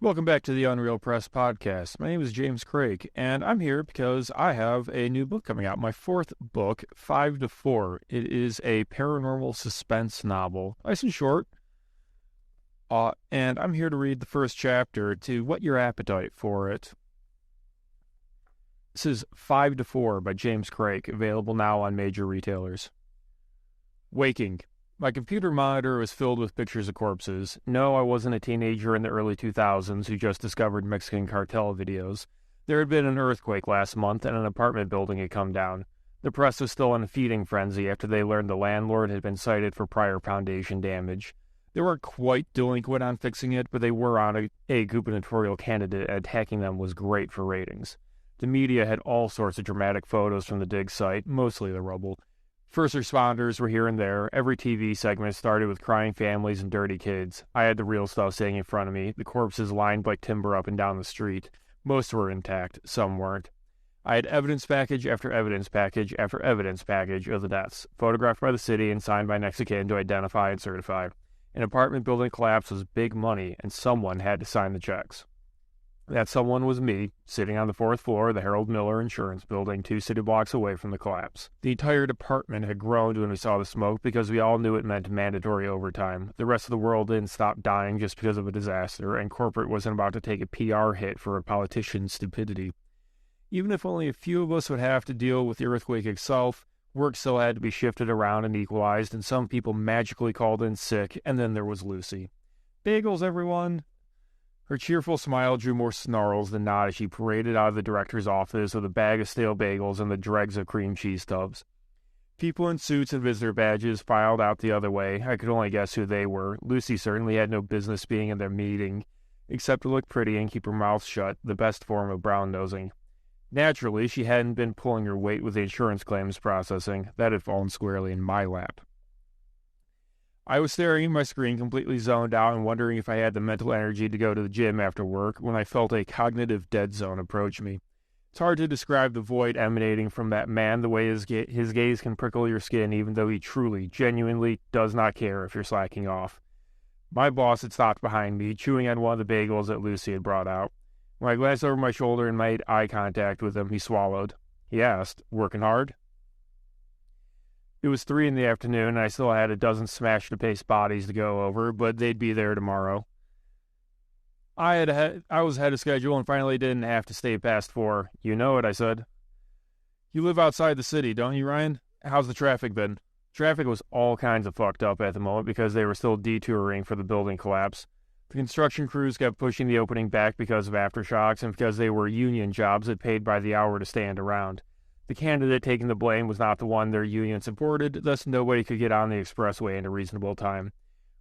Welcome back to the Unreal Press podcast. My name is James Krake, and I'm here because I have a new book coming out. My fourth book, 5 to 4. It is a paranormal suspense novel, nice and short. And I'm here to read the first chapter to whet your appetite for it. This is 5 to 4 by James Krake, available now on major retailers. Waking. My computer monitor was filled with pictures of corpses. No, I wasn't a teenager in the early 2000s who just discovered Mexican cartel videos. There had been an earthquake last month and an apartment building had come down. The press was still in a feeding frenzy after they learned the landlord had been cited for prior foundation damage. They weren't quite delinquent on fixing it, but they were on a gubernatorial candidate, and attacking them was great for ratings. The media had all sorts of dramatic photos from the dig site, mostly the rubble. First responders were here and there. Every TV segment started with crying families and dirty kids. I had the real stuff sitting in front of me, the corpses lined like timber up and down the street. Most were intact, some weren't. I had evidence package after evidence package after evidence package of the deaths, photographed by the city and signed by next of kin to identify and certify. An apartment building collapse was big money, and someone had to sign the checks. That someone was me, sitting on the fourth floor of the Harold Miller Insurance Building 2 city blocks away from the collapse. The entire department had groaned when we saw the smoke because we all knew it meant mandatory overtime. The rest of the world didn't stop dying just because of a disaster, and corporate wasn't about to take a PR hit for a politician's stupidity. Even if only a few of us would have to deal with the earthquake itself, work still had to be shifted around and equalized, and some people magically called in sick, and then there was Lucy. Bagels, everyone! Her cheerful smile drew more snarls than not as she paraded out of the director's office with a bag of stale bagels and the dregs of cream cheese tubs. People in suits and visitor badges filed out the other way. I could only guess who they were. Lucy certainly had no business being in their meeting, except to look pretty and keep her mouth shut, the best form of brown-nosing. Naturally, she hadn't been pulling her weight with the insurance claims processing. That had fallen squarely in my lap. I was staring at my screen, completely zoned out and wondering if I had the mental energy to go to the gym after work when I felt a cognitive dead zone approach me. It's hard to describe the void emanating from that man, the way his gaze can prickle your skin even though he truly, genuinely does not care if you're slacking off. My boss had stopped behind me, chewing on one of the bagels that Lucy had brought out. When I glanced over my shoulder and made eye contact with him, he swallowed. He asked, "Working hard?" It was 3 in the afternoon, and I still had a dozen smashed-to-paste bodies to go over, but they'd be there tomorrow. I was ahead of schedule and finally didn't have to stay past 4. You know it, I said. You live outside the city, don't you, Ryan? How's the traffic been? Traffic was all kinds of fucked up at the moment because they were still detouring for the building collapse. The construction crews kept pushing the opening back because of aftershocks and because they were union jobs that paid by the hour to stand around. The candidate taking the blame was not the one their union supported, thus nobody could get on the expressway in a reasonable time.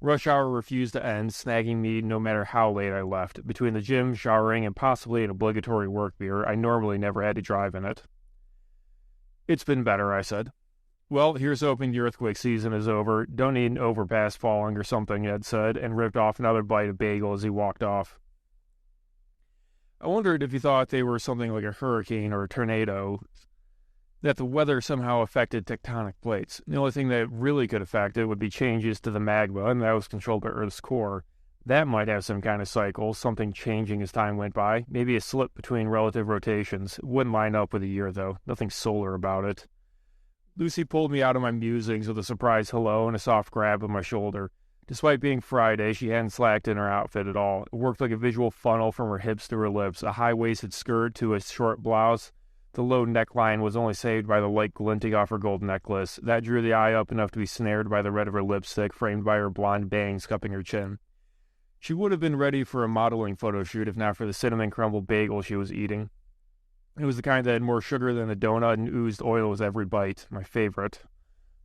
Rush hour refused to end, snagging me no matter how late I left. Between the gym, showering, and possibly an obligatory work beer, I normally never had to drive in it. It's been better, I said. Well, here's hoping the earthquake season is over. Don't need an overpass falling or something, Ed said, and ripped off another bite of bagel as he walked off. I wondered if he thought they were something like a hurricane or a tornado, that the weather somehow affected tectonic plates. The only thing that really could affect it would be changes to the magma, and that was controlled by Earth's core. That might have some kind of cycle, something changing as time went by, maybe a slip between relative rotations. It wouldn't line up with a year, though. Nothing solar about it. Lucy pulled me out of my musings with a surprise hello and a soft grab of my shoulder. Despite being Friday, she hadn't slacked in her outfit at all. It worked like a visual funnel from her hips to her lips, a high-waisted skirt to a short blouse. The low neckline was only saved by the light glinting off her gold necklace. That drew the eye up enough to be snared by the red of her lipstick, framed by her blonde bangs cupping her chin. She would have been ready for a modeling photo shoot if not for the cinnamon crumble bagel she was eating. It was the kind that had more sugar than a donut and oozed oil with every bite. My favorite.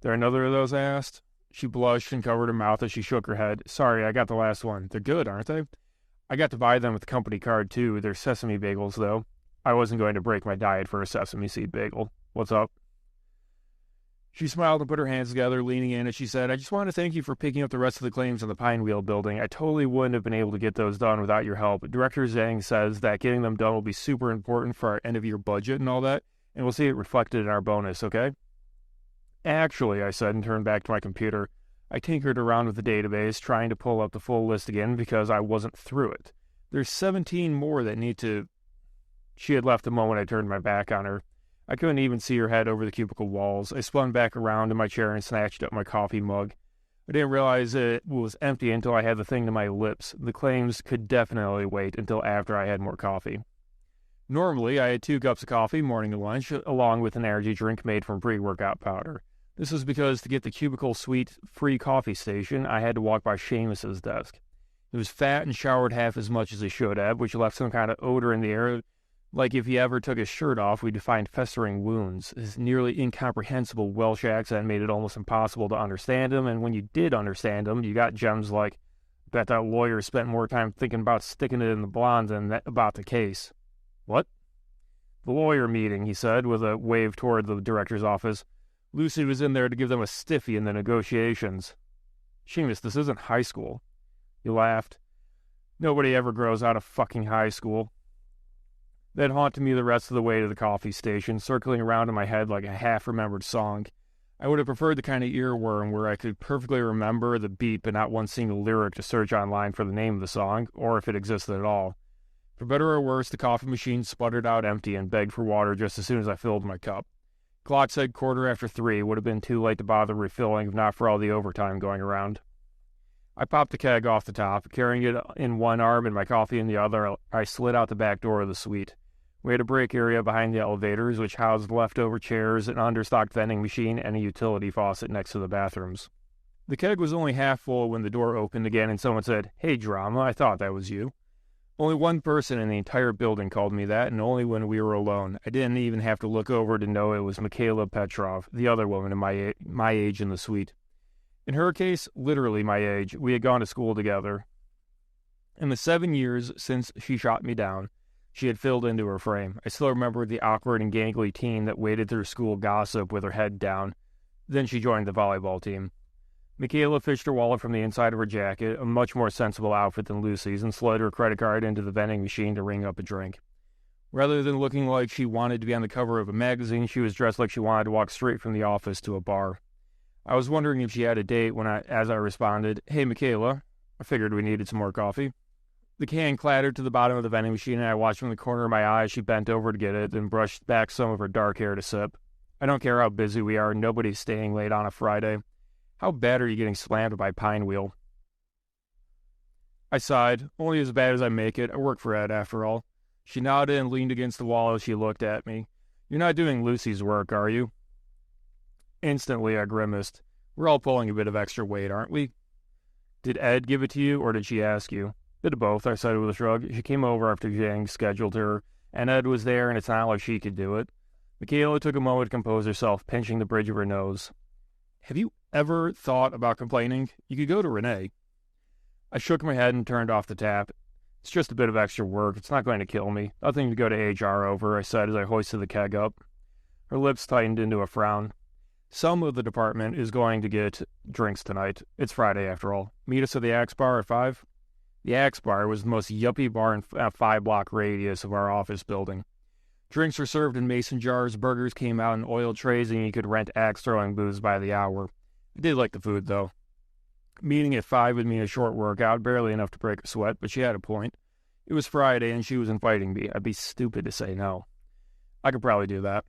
There another of those? I asked. She blushed and covered her mouth as she shook her head. Sorry, I got the last one. They're good, aren't they? I got to buy them with the company card, too. They're sesame bagels, though. I wasn't going to break my diet for a sesame seed bagel. What's up? She smiled and put her hands together, leaning in, as she said, I just want to thank you for picking up the rest of the claims on the Pine Wheel building. I totally wouldn't have been able to get those done without your help. Director Zhang says that getting them done will be super important for our end-of-year budget and all that, and we'll see it reflected in our bonus, okay? Actually, I said and turned back to my computer. I tinkered around with the database, trying to pull up the full list again because I wasn't through it. There's 17 more that need to... She had left the moment I turned my back on her. I couldn't even see her head over the cubicle walls. I spun back around in my chair and snatched up my coffee mug. I didn't realize it was empty until I had the thing to my lips. The claims could definitely wait until after I had more coffee. Normally, I had 2 cups of coffee, morning and lunch, along with an energy drink made from pre-workout powder. This was because to get the cubicle suite free coffee station, I had to walk by Seamus's desk. He was fat and showered half as much as he should have, which left some kind of odor in the air. Like if he ever took his shirt off, we'd find festering wounds. His nearly incomprehensible Welsh accent made it almost impossible to understand him, and when you did understand him, you got gems like, bet that lawyer spent more time thinking about sticking it in the blonde than about the case. What? The lawyer meeting, he said, with a wave toward the director's office. Lucy was in there to give them a stiffy in the negotiations. Seamus, this isn't high school. He laughed. Nobody ever grows out of fucking high school. That haunted me the rest of the way to the coffee station, circling around in my head like a half-remembered song. I would have preferred the kind of earworm where I could perfectly remember the beat but not one single lyric to search online for the name of the song, or if it existed at all. For better or worse, the coffee machine sputtered out empty and begged for water just as soon as I filled my cup. Clock said 3:15. Would have been too late to bother refilling if not for all the overtime going around. I popped the keg off the top. Carrying it in one arm and my coffee in the other, I slid out the back door of the suite. We had a break area behind the elevators, which housed leftover chairs, an understocked vending machine, and a utility faucet next to the bathrooms. The keg was only half full when the door opened again and someone said, "Hey, Drama, I thought that was you." Only one person in the entire building called me that, and only when we were alone. I didn't even have to look over to know it was Michaela Petrov, the other woman in my age in the suite. In her case, literally my age. We had gone to school together. In the 7 years since she shot me down, she had filled into her frame. I still remember the awkward and gangly teen that waded through school gossip with her head down. Then she joined the volleyball team. Michaela fished her wallet from the inside of her jacket, a much more sensible outfit than Lucy's, and slid her credit card into the vending machine to ring up a drink. Rather than looking like she wanted to be on the cover of a magazine, she was dressed like she wanted to walk straight from the office to a bar. I was wondering if she had a date as I responded, "Hey, Michaela, I figured we needed some more coffee." The can clattered to the bottom of the vending machine, and I watched from the corner of my eye as she bent over to get it, then brushed back some of her dark hair to sip. I don't care how busy we are, nobody's staying late on a Friday. How bad are you getting slammed by Pinewheel? I sighed. Only as bad as I make it. I work for Ed, after all. She nodded and leaned against the wall as she looked at me. You're not doing Lucy's work, are you? Instantly, I grimaced. We're all pulling a bit of extra weight, aren't we? Did Ed give it to you, or did she ask you? Bit of both, I said with a shrug. She came over after Zhang scheduled her, and Ed was there, and it's not like she could do it. Michaela took a moment to compose herself, pinching the bridge of her nose. Have you ever thought about complaining? You could go to Renee. I shook my head and turned off the tap. It's just a bit of extra work. It's not going to kill me. Nothing to go to HR over, I said as I hoisted the keg up. Her lips tightened into a frown. Some of the department is going to get drinks tonight. It's Friday, after all. Meet us at the Axe Bar at 5. The Axe Bar was the most yuppie bar in a 5-block radius of our office building. Drinks were served in mason jars, burgers came out in oil trays, and you could rent axe-throwing booths by the hour. I did like the food, though. Meeting at 5 would mean a short workout, barely enough to break a sweat, but she had a point. It was Friday, and she was inviting me. I'd be stupid to say no. I could probably do that.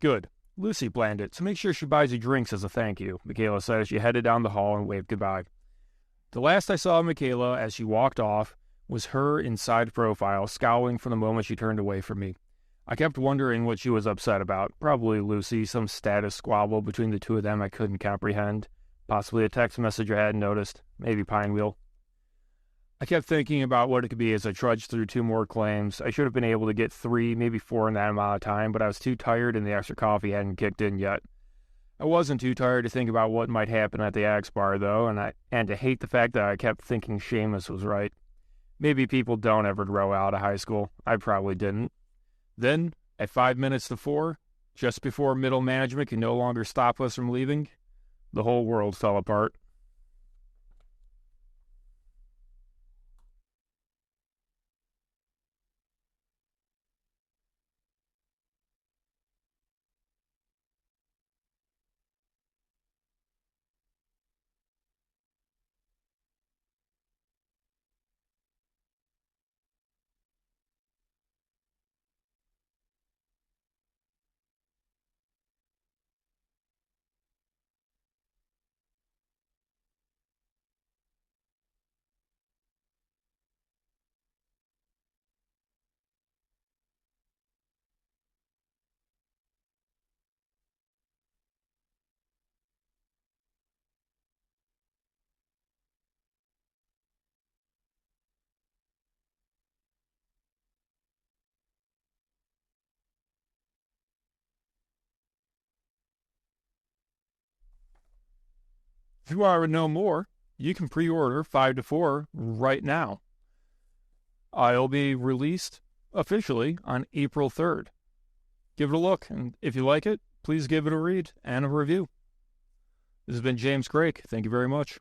Good. Lucy planned it, so make sure she buys you drinks as a thank you, Michaela said as she headed down the hall and waved goodbye. The last I saw of Michaela as she walked off was her in side profile, scowling from the moment she turned away from me. I kept wondering what she was upset about. Probably Lucy, some status squabble between the two of them I couldn't comprehend. Possibly a text message I hadn't noticed. Maybe Pinewheel. I kept thinking about what it could be as I trudged through 2 more claims. I should have been able to get 3, maybe 4 in that amount of time, but I was too tired and the extra coffee hadn't kicked in yet. I wasn't too tired to think about what might happen at the Axe Bar, though, and to hate the fact that I kept thinking Seamus was right. Maybe people don't ever grow out of high school. I probably didn't. Then, at 5 minutes to 4, just before middle management could no longer stop us from leaving, the whole world fell apart. If you want to know more, you can pre-order 5 to 4 right now. It'll be released officially on April 3rd. Give it a look, and if you like it, please give it a read and a review. This has been James Krake. Thank you very much.